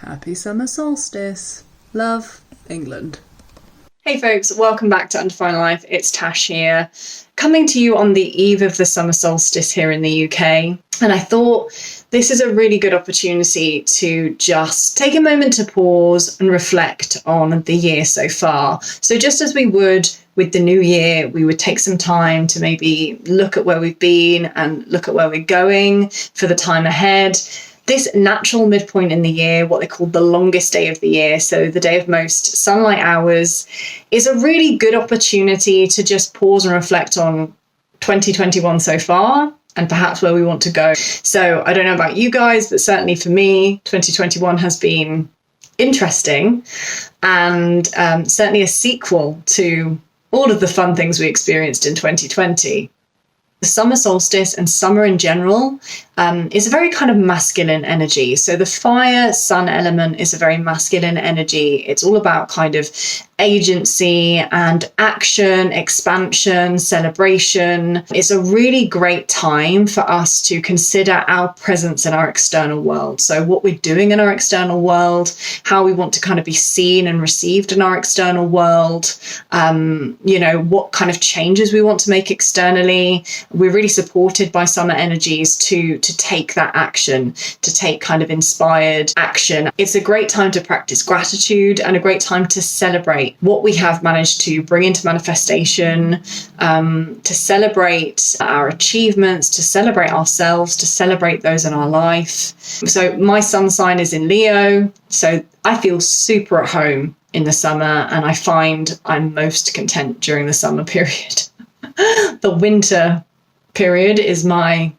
Happy Summer Solstice. Love, England. Hey folks, welcome back to Undefined Life. It's Tash here, coming to you on the eve of the summer solstice here in the UK. And I thought this is a really good opportunity to just take a moment to pause and reflect on the year so far. So just as we would with the new year, we would take some time to maybe look at where we've been and look at where we're going for the time ahead. This natural midpoint in the year, what they call the longest day of the year, so the day of most sunlight hours, is a really good opportunity to just pause and reflect on 2021 so far and perhaps where we want to go. So I don't know about you guys, but certainly for me, 2021 has been interesting and certainly a sequel to all of the fun things we experienced in 2020. The summer solstice and summer in general is a very kind of masculine energy. So the fire sun element is a very masculine energy. It's all about kind of agency and action, expansion, celebration. It's a really great time for us to consider our presence in our external world. So what we're doing in our external world, how we want to kind of be seen and received in our external world, what kind of changes we want to make externally. We're really supported by summer energies to take that action, to take kind of inspired action. It's a great time to practice gratitude and a great time to celebrate what we have managed to bring into manifestation, to celebrate our achievements, to celebrate ourselves, to celebrate those in our life. So my sun sign is in Leo, so I feel super at home in the summer, and I find I'm most content during the summer period. The winter period is my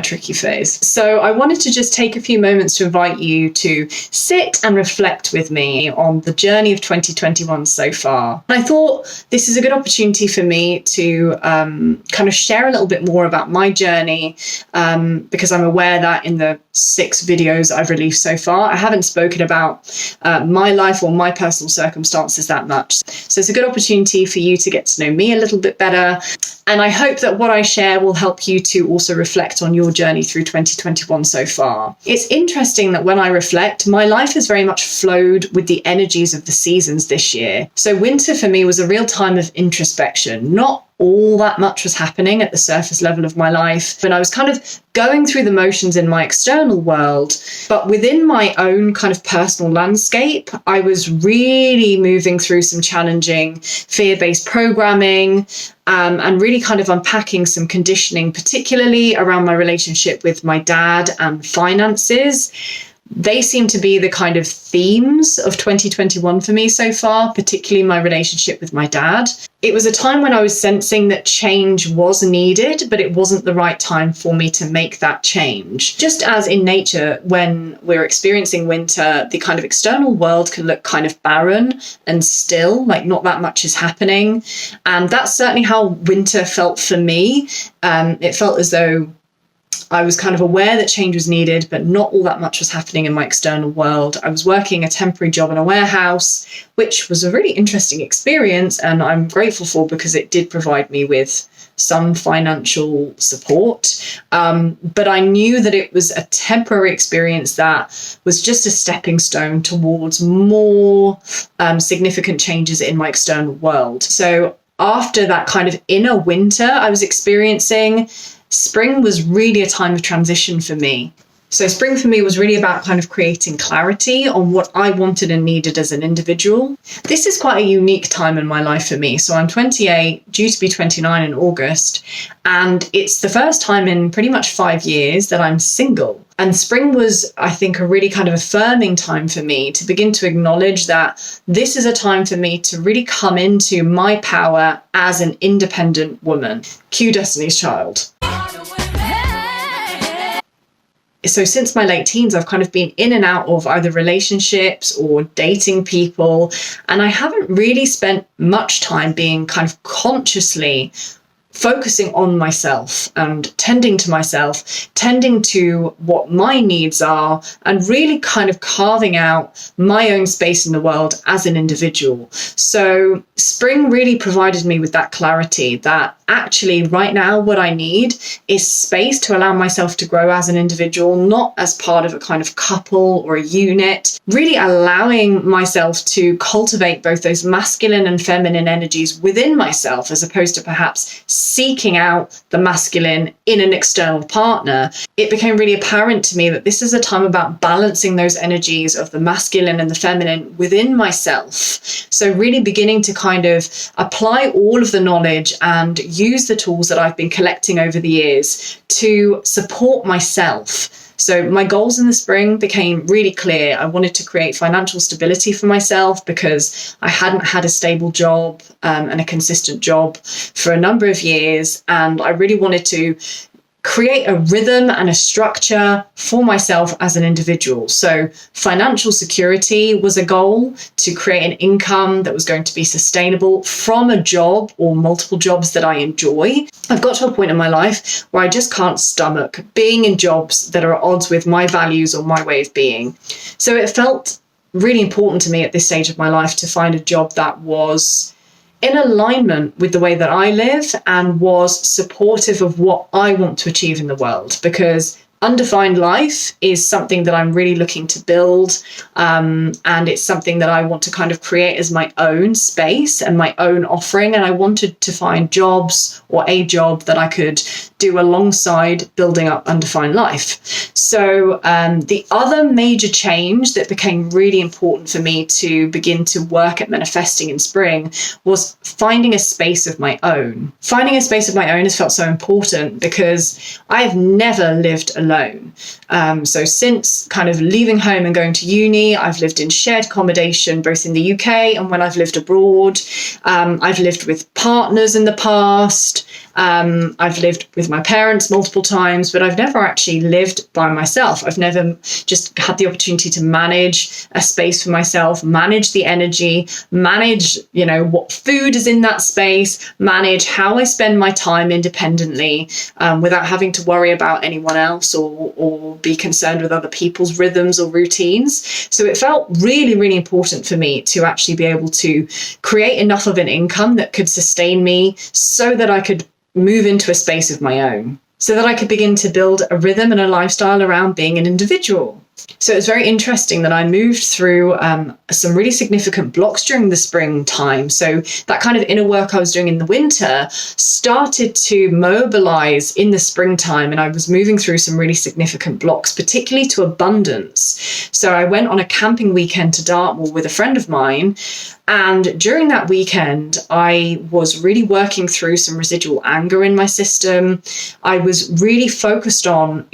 tricky phase. So I wanted to just take a few moments to invite you to sit and reflect with me on the journey of 2021 so far. And I thought this is a good opportunity for me to kind of share a little bit more about my journey, because I'm aware that in the 6 videos I've released so far, I haven't spoken about my life or my personal circumstances that much. So it's a good opportunity for you to get to know me a little bit better. And I hope that what I share will help you to also reflect on your journey through 2021 so far. It's interesting that when I reflect, my life has very much flowed with the energies of the seasons this year. So winter for me was a real time of introspection. Not all that much was happening at the surface level of my life, and I was kind of going through the motions in my external world, but within my own kind of personal landscape, I was really moving through some challenging fear-based programming, and really kind of unpacking some conditioning, particularly around my relationship with my dad and finances. They seem to be the kind of themes of 2021 for me so far, particularly my relationship with my dad. It was a time when I was sensing that change was needed, but it wasn't the right time for me to make that change. Just as in nature, when we're experiencing winter, the kind of external world can look kind of barren and still, like not that much is happening. And that's certainly how winter felt for me. It felt as though I was kind of aware that change was needed, but not all that much was happening in my external world. I was working a temporary job in a warehouse, which was a really interesting experience, and I'm grateful for because it did provide me with some financial support. But I knew that it was a temporary experience that was just a stepping stone towards more significant changes in my external world. So after that kind of inner winter I was experiencing, spring was really a time of transition for me. So spring for me was really about kind of creating clarity on what I wanted and needed as an individual. This is quite a unique time in my life for me. So I'm 28, due to be 29 in August, and it's the first time in pretty much 5 years that I'm single. And spring was, I think, a really kind of affirming time for me to begin to acknowledge that this is a time for me to really come into my power as an independent woman. Cue Destiny's Child. So since my late teens, I've kind of been in and out of either relationships or dating people, and I haven't really spent much time being kind of consciously focusing on myself and tending to myself, tending to what my needs are, and really kind of carving out my own space in the world as an individual. So spring really provided me with that clarity that actually right now what I need is space to allow myself to grow as an individual, not as part of a kind of couple or a unit, really allowing myself to cultivate both those masculine and feminine energies within myself, as opposed to perhaps seeking out the masculine in an external partner. It became really apparent to me that this is a time about balancing those energies of the masculine and the feminine within myself. So really beginning to kind of apply all of the knowledge and use the tools that I've been collecting over the years to support myself. So my goals in the spring became really clear. I wanted to create financial stability for myself because I hadn't had a stable job and a consistent job for a number of years. And I really wanted to create a rhythm and a structure for myself as an individual. So financial security was a goal, to create an income that was going to be sustainable from a job or multiple jobs that I enjoy. I've got to a point in my life where I just can't stomach being in jobs that are at odds with my values or my way of being. So it felt really important to me at this stage of my life to find a job that was in alignment with the way that I live and was supportive of what I want to achieve in the world, because undefined life is something that I'm really looking to build, and it's something that I want to kind of create as my own space and my own offering. And I wanted to find jobs or a job that I could do alongside building up undefined life. So the other major change that became really important for me to begin to work at manifesting in spring was finding a space of my own. Finding a space of my own has felt so important because I've never lived alone. So since kind of leaving home and going to uni, I've lived in shared accommodation, both in the UK and when I've lived abroad. I've lived with partners in the past. I've lived with my parents multiple times, but I've never actually lived by myself. I've never just had the opportunity to manage a space for myself, manage the energy, manage, what food is in that space, manage how I spend my time independently, without having to worry about anyone else or be concerned with other people's rhythms or routines. So it felt really, really important for me to actually be able to create enough of an income that could sustain me so that I could move into a space of my own, so that I could begin to build a rhythm and a lifestyle around being an individual. So it's very interesting that I moved through some really significant blocks during the springtime. So that kind of inner work I was doing in the winter started to mobilize in the springtime, and I was moving through some really significant blocks, particularly to abundance. So I went on a camping weekend to Dartmoor with a friend of mine, and during that weekend, I was really working through some residual anger in my system. I was really focused on,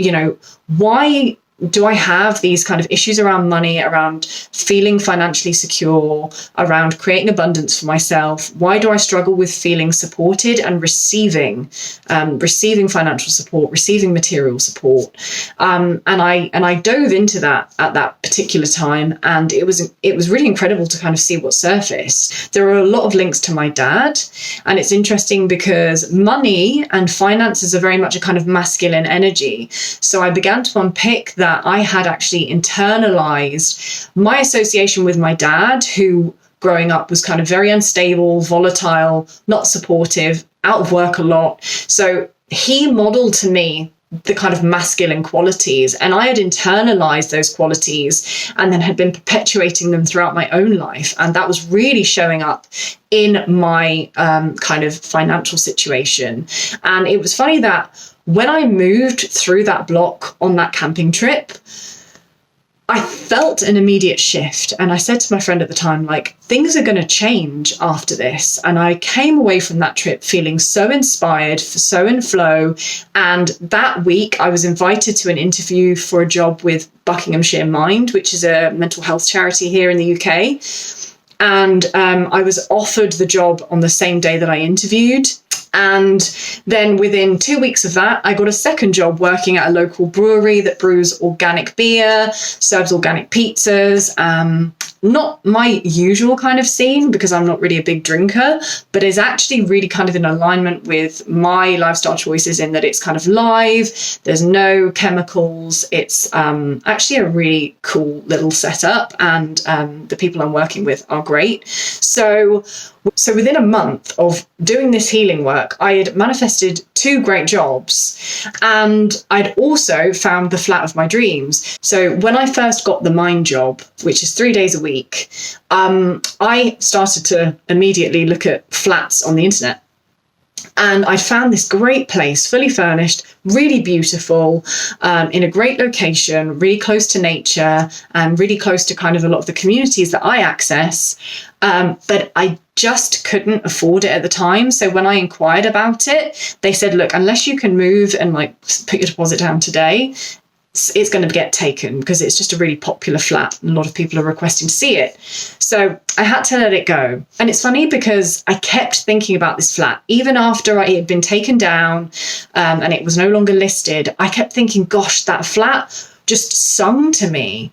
why do I have these kind of issues around money, around feeling financially secure, around creating abundance for myself? Why do I struggle with feeling supported and receiving financial support, receiving material support? And I dove into that at that particular time, and it was really incredible to kind of see what surfaced. There are a lot of links to my dad, and it's interesting because money and finances are very much a kind of masculine energy. So I began to unpick that I had actually internalized my association with my dad, who growing up was kind of very unstable, volatile, not supportive, out of work a lot. So he modeled to me the kind of masculine qualities, and I had internalized those qualities and then had been perpetuating them throughout my own life. And that was really showing up in my kind of financial situation. And it was funny that when I moved through that block on that camping trip, I felt an immediate shift. And I said to my friend at the time, things are going to change after this. And I came away from that trip feeling so inspired, so in flow. And that week I was invited to an interview for a job with Buckinghamshire Mind, which is a mental health charity here in the UK. And I was offered the job on the same day that I interviewed. And then within 2 weeks of that, I got a second job working at a local brewery that brews organic beer, serves organic pizzas. not my usual kind of scene because I'm not really a big drinker, but is actually really kind of in alignment with my lifestyle choices in that it's kind of live, there's no chemicals, it's actually a really cool little setup, and the people I'm working with are great. So within a month of doing this healing work, I had manifested 2 great jobs, and I'd also found the flat of my dreams. So when I first got the mind job, which is 3 days a week, I started to immediately look at flats on the internet. And I found this great place, fully furnished, really beautiful, in a great location, really close to nature, and really close to kind of a lot of the communities that I access. But I just couldn't afford it at the time. So when I inquired about it, they said, look, unless you can move and like put your deposit down today, it's going to get taken because it's just a really popular flat and a lot of people are requesting to see it. So I had to let it go. And it's funny because I kept thinking about this flat. Even after it had been taken down and it was no longer listed, I kept thinking, gosh, that flat just sung to me.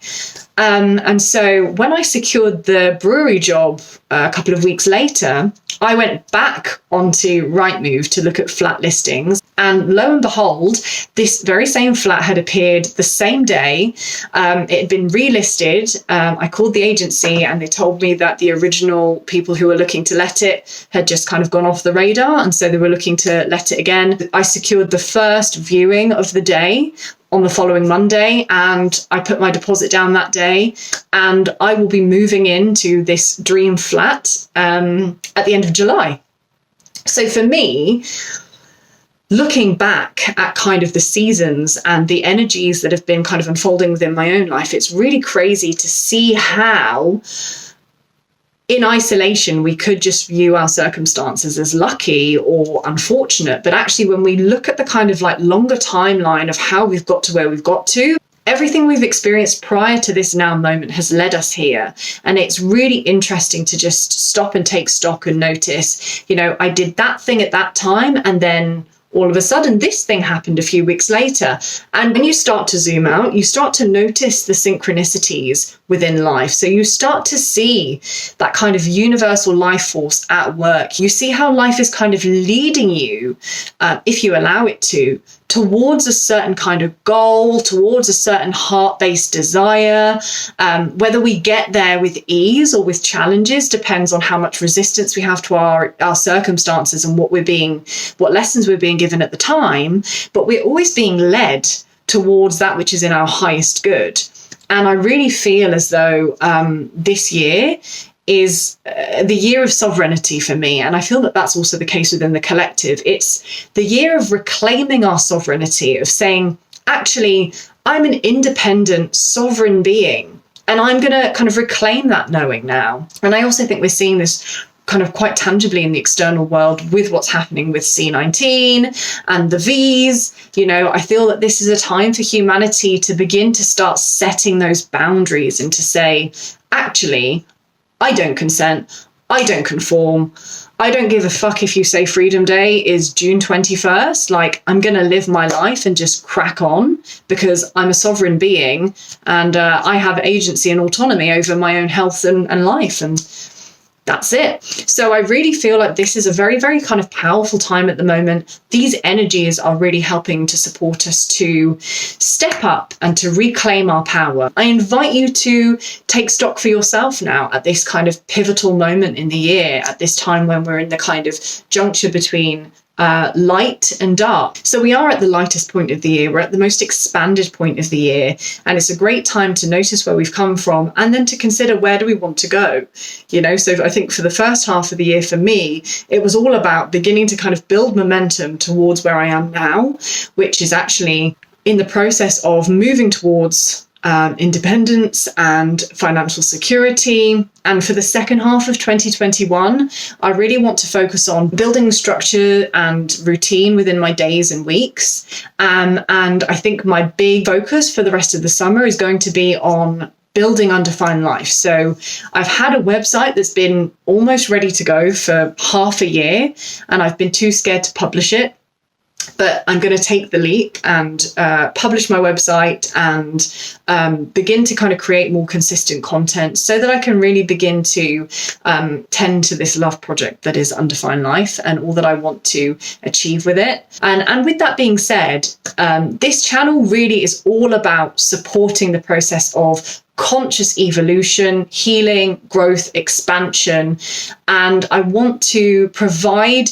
And so when I secured the brewery job a couple of weeks later, I went back onto Rightmove to look at flat listings. And lo and behold, this very same flat had appeared the same day. It had been relisted. I called the agency and they told me that the original people who were looking to let it had just kind of gone off the radar. And so they were looking to let it again. I secured the first viewing of the day on the following Monday, and I put my deposit down that day, and I will be moving into this dream flat at the end of July. So for me, looking back at kind of the seasons and the energies that have been kind of unfolding within my own life, it's really crazy to see how in isolation, we could just view our circumstances as lucky or unfortunate. But actually, when we look at the kind of like longer timeline of how we've got to where we've got to, everything we've experienced prior to this now moment has led us here. And it's really interesting to just stop and take stock and notice, you know, I did that thing at that time, and then all of a sudden, this thing happened a few weeks later. And when you start to zoom out, you start to notice the synchronicities within life. So you start to see that kind of universal life force at work. You see how life is kind of leading you, if you allow it to, towards a certain kind of goal, towards a certain heart-based desire. Whether we get there with ease or with challenges depends on how much resistance we have to our circumstances and what lessons we're being given at the time. But we're always being led towards that which is in our highest good. And I really feel as though this year is the year of sovereignty for me. And I feel that that's also the case within the collective. It's the year of reclaiming our sovereignty, of saying, actually, I'm an independent, sovereign being, and I'm going to kind of reclaim that knowing now. And I also think we're seeing this kind of quite tangibly in the external world with what's happening with C19 and the Vs. You know, I feel that this is a time for humanity to begin to start setting those boundaries and to say, actually, I don't consent, I don't conform, I don't give a fuck if you say Freedom Day is June 21st. Like, I'm going to live my life and just crack on because I'm a sovereign being and I have agency and autonomy over my own health and life. And that's it. So I really feel like this is a very, very kind of powerful time at the moment. These energies are really helping to support us to step up and to reclaim our power. I invite you to take stock for yourself now at this kind of pivotal moment in the year, at this time when we're in the kind of juncture between light and dark. So we are at the lightest point of the year. We're at the most expanded point of the year. And it's a great time to notice where we've come from and then to consider where do we want to go. You know, so I think for the first half of the year for me, it was all about beginning to kind of build momentum towards where I am now, which is actually in the process of moving towards independence and financial security. And for the second half of 2021, I really want to focus on building structure and routine within my days and weeks. And I think my big focus for the rest of the summer is going to be on building undefined life. So I've had a website that's been almost ready to go for half a year, and I've been too scared to publish it. But I'm going to take the leap and publish my website and begin to kind of create more consistent content so that I can really begin to tend to this love project that is Undefined Life and all that I want to achieve with it. And with that being said, this channel really is all about supporting the process of conscious evolution, healing, growth, expansion. And I want to provide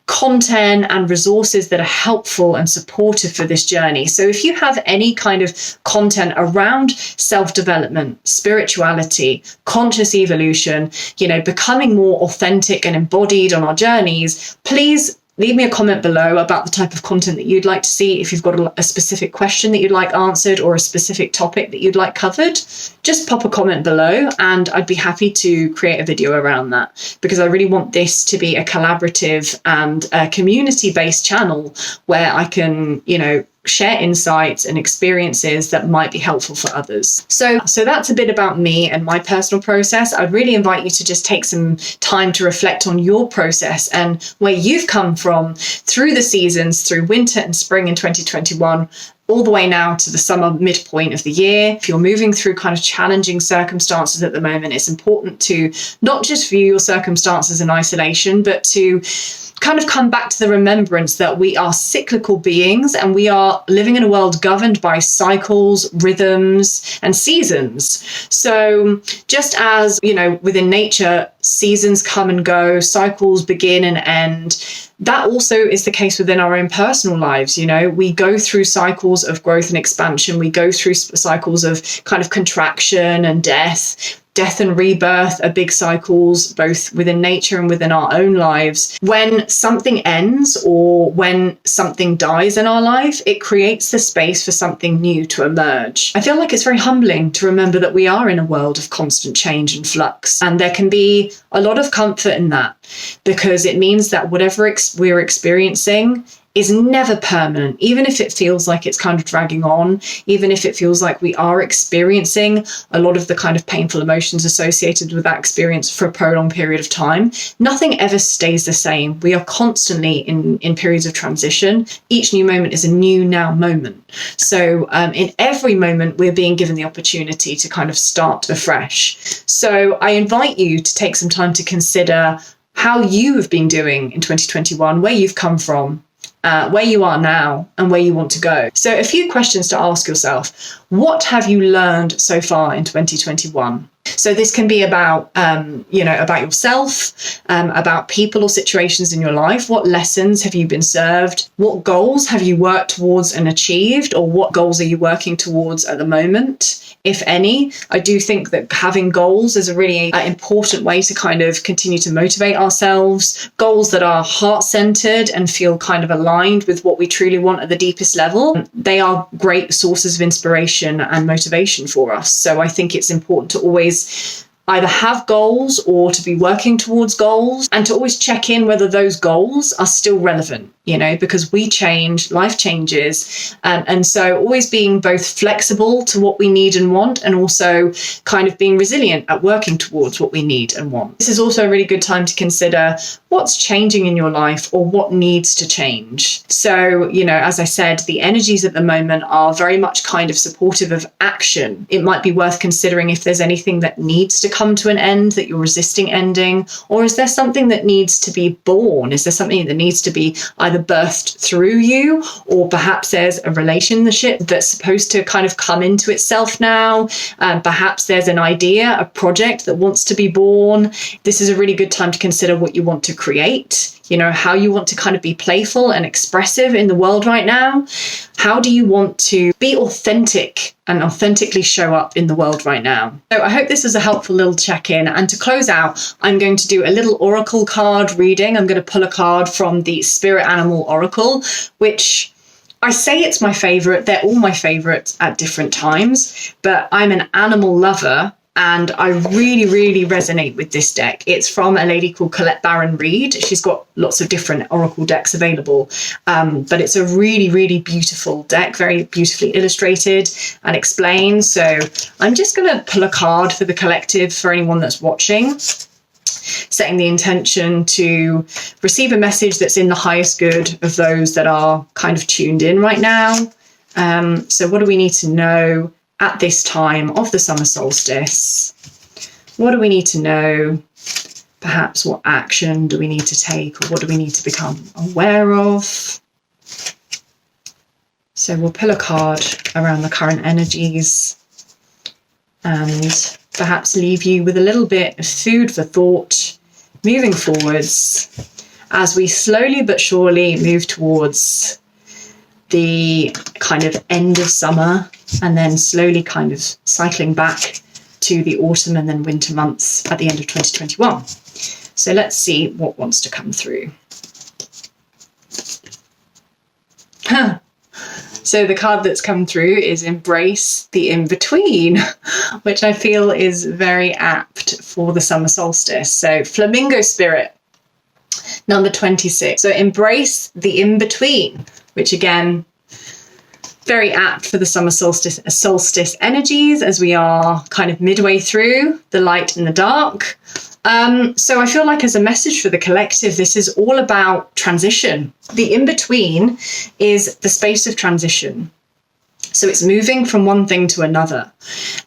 content and resources that are helpful and supportive for this journey. So if you have any kind of content around self-development, spirituality, conscious evolution, becoming more authentic and embodied on our journeys, please leave me a comment below about the type of content that you'd like to see. If you've got a specific question that you'd like answered or a specific topic that you'd like covered, just pop a comment below and I'd be happy to create a video around that, because I really want this to be a collaborative and a community-based channel where I can, share insights and experiences that might be helpful for others. So that's a bit about me and my personal process. I'd really invite you to just take some time to reflect on your process and where you've come from through the seasons, through winter and spring in 2021, all the way now to the summer midpoint of the year. If you're moving through kind of challenging circumstances at the moment, it's important to not just view your circumstances in isolation, but to kind of come back to the remembrance that we are cyclical beings and we are living in a world governed by cycles, rhythms, and seasons. So just as, within nature, seasons come and go, cycles begin and end, that also is the case within our own personal lives. We go through cycles of growth and expansion. We go through cycles of kind of contraction and death. Death and rebirth are big cycles, both within nature and within our own lives. When something ends or when something dies in our life, it creates the space for something new to emerge. I feel like it's very humbling to remember that we are in a world of constant change and flux. And there can be a lot of comfort in that, because it means that whatever we're experiencing is never permanent, even if it feels like it's kind of dragging on, even if it feels like we are experiencing a lot of the kind of painful emotions associated with that experience for a prolonged period of time. Nothing ever stays the same. We are constantly in periods of transition. Each new moment is a new now moment. So in every moment, we're being given the opportunity to kind of start afresh. So I invite you to take some time to consider how you have been doing in 2021, where you've come from, where you are now and where you want to go. So a few questions to ask yourself. What have you learned so far in 2021? So this can be about, about yourself, about people or situations in your life. What lessons have you been served? What goals have you worked towards and achieved? Or what goals are you working towards at the moment, if any? I do think that having goals is a really important way to kind of continue to motivate ourselves. Goals that are heart-centered and feel kind of aligned with what we truly want at the deepest level. They are great sources of inspiration and motivation for us. So I think it's important to always either have goals or to be working towards goals, and to always check in whether those goals are still relevant, because we change, life changes. And so always being both flexible to what we need and want, and also kind of being resilient at working towards what we need and want. This is also a really good time to consider what's changing in your life or what needs to change. So, as I said, the energies at the moment are very much kind of supportive of action. It might be worth considering if there's anything that needs to come to an end that you're resisting ending, or is there something that needs to be born? Is there something that needs to be either burst through you, or perhaps there's a relationship that's supposed to kind of come into itself now? Perhaps there's an idea, a project that wants to be born. This is a really good time to consider what you want to create, how you want to kind of be playful and expressive in the world right now. How do you want to be authentic and authentically show up in the world right now? So I hope this is a helpful little check-in. And to close out, I'm going to do a little oracle card reading. I'm going to pull a card from the Spirit Animal Oracle, which I say it's my favorite. They're all my favorites at different times, but I'm an animal lover. And I really, really resonate with this deck. It's from a lady called Colette Baron Reed. She's got lots of different oracle decks available, but it's a really, really beautiful deck, very beautifully illustrated and explained. So I'm just going to pull a card for the collective for anyone that's watching. setting the intention to receive a message that's in the highest good of those that are kind of tuned in right now. So what do we need to know at this time of the summer solstice? What do we need to know? Perhaps what action do we need to take, or what do we need to become aware of? So we'll pull a card around the current energies and perhaps leave you with a little bit of food for thought moving forwards as we slowly but surely move towards the kind of end of summer and then slowly kind of cycling back to the autumn and then winter months at the end of 2021. So let's see what wants to come through. So the card that's come through is Embrace the In-Between, which I feel is very apt for the summer solstice. So Flamingo Spirit, number 26. So embrace the in-between, which again, very apt for the summer solstice energies as we are kind of midway through the light and the dark. So I feel like as a message for the collective, this is all about transition. The in-between is the space of transition. So it's moving from one thing to another.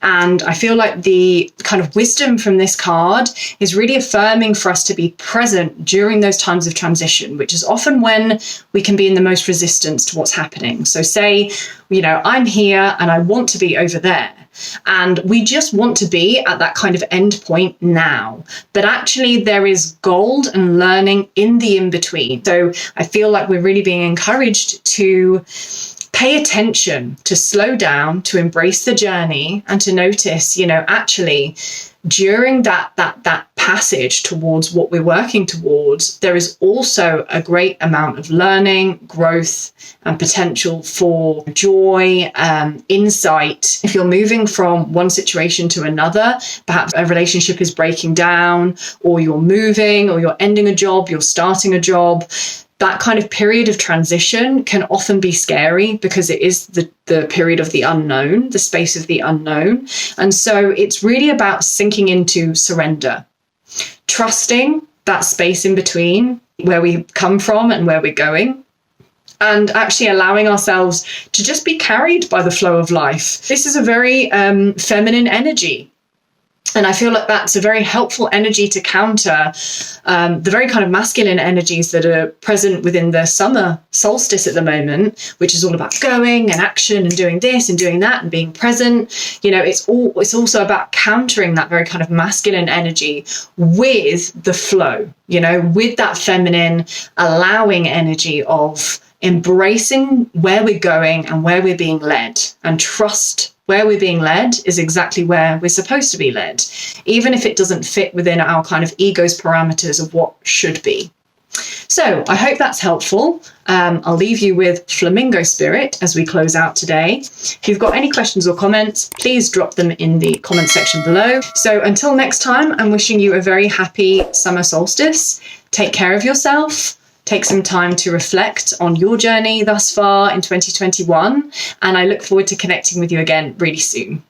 And I feel like the kind of wisdom from this card is really affirming for us to be present during those times of transition, which is often when we can be in the most resistance to what's happening. So say, you know, I'm here and I want to be over there. And we just want to be at that kind of end point now. But actually there is gold and learning in the in-between. So I feel like we're really being encouraged to pay attention, to slow down, to embrace the journey, and to notice, you know, actually during that passage towards what we're working towards, there is also a great amount of learning, growth, and potential for joy, insight. If you're moving from one situation to another, perhaps a relationship is breaking down, or you're moving, or you're ending a job, you're starting a job, that kind of period of transition can often be scary because it is the period of the unknown, the space of the unknown. And so it's really about sinking into surrender, trusting that space in between where we come from and where we're going, and actually allowing ourselves to just be carried by the flow of life. This is a very feminine energy. And I feel like that's a very helpful energy to counter the very kind of masculine energies that are present within the summer solstice at the moment, which is all about going and action and doing this and doing that and being present. You know, it's also about countering that very kind of masculine energy with the flow, you know, with that feminine allowing energy of embracing where we're going and where we're being led, and trust where we're being led is exactly where we're supposed to be led, even if it doesn't fit within our kind of ego's parameters of what should be. So I hope that's helpful. I'll leave you with Flamingo Spirit as we close out today. If you've got any questions or comments, please drop them in the comment section below. So until next time, I'm wishing you a very happy summer solstice. Take care of yourself. Take some time to reflect on your journey thus far in 2021, and I look forward to connecting with you again really soon.